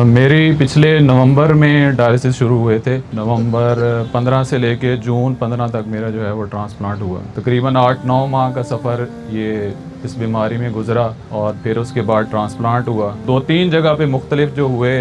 मेरी पिछले नवंबर में डायलिसिस शुरू हुए थे। नवंबर 15 से लेके जून 15 तक मेरा जो है वो ट्रांसप्लांट हुआ। तकरीबन 8-9 माह का सफ़र ये इस बीमारी में गुजरा और फिर उसके बाद ट्रांसप्लांट हुआ। 2-3 जगह पे मुख्तलिफ जो हुए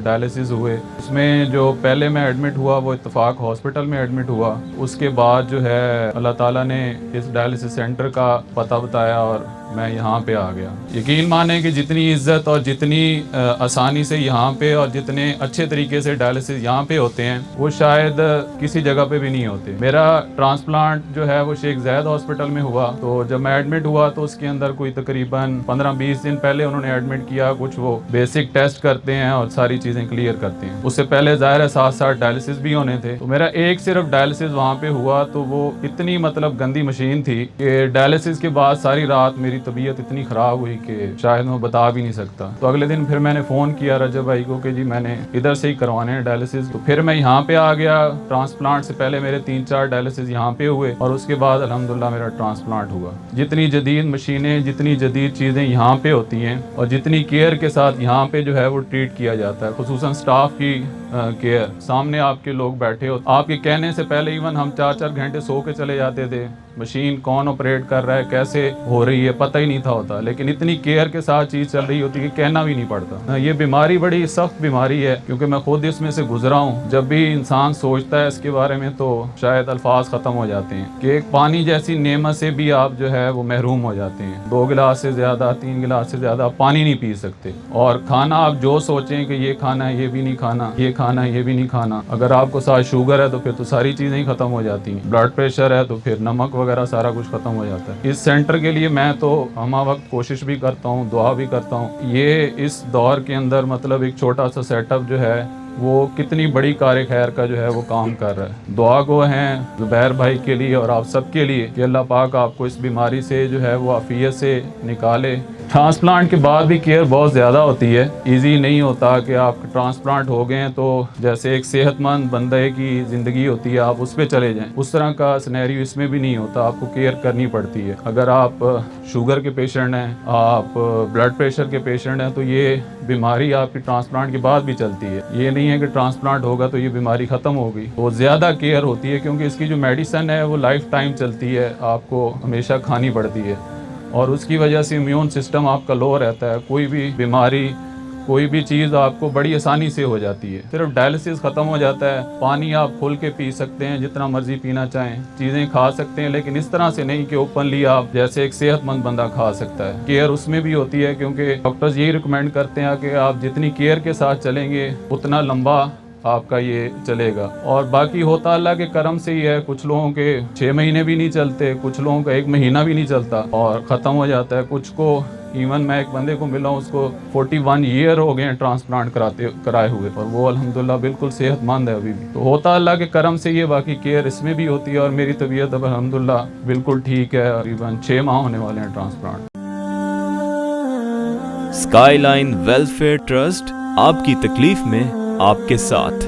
डायलिसिस हुए। उसमें जो पहले मैं एडमिट हुआ वो इत्तफाक हॉस्पिटल में एडमिट हुआ। उसके बाद जो है अल्लाह ताला ने इस डायलिसिस सेंटर का पता बताया और मैं यहाँ पे आ गया। यकीन माने कि जितनी इज़्ज़त और जितनी आसानी से यहाँ पे और जितने अच्छे तरीके से डायलिसिस यहाँ पे होते हैं वो शायद किसी जगह पे भी नहीं होते। मेरा ट्रांसप्लांट जो है वो शेख ज़ायद हॉस्पिटल में हुआ। तो जब मैं एडमिट हुआ तो उसके अंदर कोई तकरीबन 15-20 दिन पहले उन्होंने एडमिट किया। कुछ वो बेसिक टेस्ट करते हैं और सारी चीज़ें क्लियर करते हैं। उससे पहले ज़ाहिर है 7 डायलिसिस भी होने थे। तो मेरा एक सिर्फ डायलिसिस वहाँ पे हुआ तो वो इतनी मतलब गंदी मशीन थी कि डायलिसिस के बाद सारी रात मेरी तबीयत इतनी ख़राब हुई कि शायद मैं बता भी नहीं सकता। तो अगले दिन फिर मैंने फ़ोन किया रजब भाई को कि जी मैंने इधर से ही करवाने हैं डायलिसिस। तो फिर मैं यहाँ पे आ गया। ट्रांसप्लांट से पहले मेरे 3-4 डायलिसिस यहाँ पे हुए और उसके बाद अल्हम्दुलिल्लाह मेरा ट्रांसप्लांट हुआ। जितनी जदीद मशीनें, जितनी जदीद चीज़ें यहाँ पे होती हैं और जितनी केयर के साथ यहाँ पे जो है वो ट्रीट किया जाता है, खुसूसन स्टाफ की केयर, सामने आपके लोग बैठे हो, आपके कहने से पहले इवन हम 4-4 घंटे सो के चले जाते थे। मशीन कौन ऑपरेट कर रहा है, कैसे हो रही है, पता ही नहीं था होता। लेकिन इतनी केयर के साथ चीज़ चल रही होती है कि कहना भी नहीं पड़ता। ये बीमारी बड़ी सख्त बीमारी है क्योंकि मैं खुद इसमें से गुजरा हूँ। जब भी इंसान सोचता है इसके बारे में तो शायद अल्फाज ख़त्म हो जाते हैं कि एक पानी जैसी नेमत से भी आप जो है वो महरूम हो जाते हैं। 2 गिलास से ज़्यादा, 3 गिलास से ज़्यादा पानी नहीं पी सकते। और खाना आप जो सोचें कि ये खाना है, ये भी नहीं खाना, ये खाना है, ये भी नहीं खाना। अगर आपको साथ शुगर है तो फिर तो सारी चीज़ें ही ख़त्म हो जाती हैं। ब्लड प्रेशर है तो फिर नमक वगैरह सारा कुछ ख़त्म हो जाता है। इस सेंटर के लिए मैं तो हमा वक्त कोशिश भी करता हूँ, दुआ भी करता हूँ। ये इस दौर के अंदर मतलब एक छोटा सा सेटअप जो है वो कितनी बड़ी कार खैर का जो है वो काम कर रहा है। दुआ गो हैं ज़ुबैर भाई के लिए और आप सब के लिए कि अल्लाह पाक आपको इस बीमारी से जो है वो आफियत से निकाले। ट्रांसप्लांट के बाद भी केयर बहुत ज़्यादा होती है। इजी नहीं होता कि आप ट्रांसप्लांट हो गए हैं तो जैसे एक सेहतमंद बंदे की ज़िंदगी होती है आप उस पर चले जाएं, उस तरह का सिनेरियो इसमें भी नहीं होता। आपको केयर करनी पड़ती है। अगर आप शुगर के पेशेंट हैं, आप ब्लड प्रेशर के पेशेंट हैं तो ये बीमारी आपकी ट्रांसप्लांट के बाद भी चलती है। ये नहीं है कि ट्रांसप्लांट होगा तो ये बीमारी ख़त्म होगी। तो ज़्यादा केयर होती है क्योंकि इसकी जो मेडिसिन है वो लाइफ टाइम चलती है, आपको हमेशा खानी पड़ती है और उसकी वजह से इम्यून सिस्टम आपका लो रहता है। कोई भी बीमारी, कोई भी चीज़ आपको बड़ी आसानी से हो जाती है। सिर्फ डायलिसिस ख़त्म हो जाता है। पानी आप खुल के पी सकते हैं, जितना मर्जी पीना चाहें, चीज़ें खा सकते हैं, लेकिन इस तरह से नहीं कि ओपनली आप जैसे एक सेहतमंद बंदा खा सकता है। केयर उसमें भी होती है क्योंकि डॉक्टर्स यही रिकमेंड करते हैं कि आप जितनी केयर के साथ चलेंगे उतना लंबा आपका ये चलेगा। और बाकी होता अल्लाह के करम से ही है। कुछ लोगों के 6 महीने भी नहीं चलते, कुछ लोगों का 1 महीना भी नहीं चलता और ख़त्म हो जाता है। कुछ को इवन मैं एक बंदे को मिला हूँ, उसको 41 ईयर हो गए हैं ट्रांसप्लांट कराए हुए और वो अल्हम्दुलिल्लाह बिल्कुल सेहतमंद है अभी भी। तो होता अल्लाह के करम से ये, बाकी केयर इसमें भी होती है। और मेरी तबीयत अब अल्हम्दुलिल्लाह बिल्कुल ठीक है। तकरीबन 6 माह होने वाले हैं ट्रांसप्लांट। स्काईलाइन वेलफेयर ट्रस्ट आपकी तकलीफ में आपके साथ।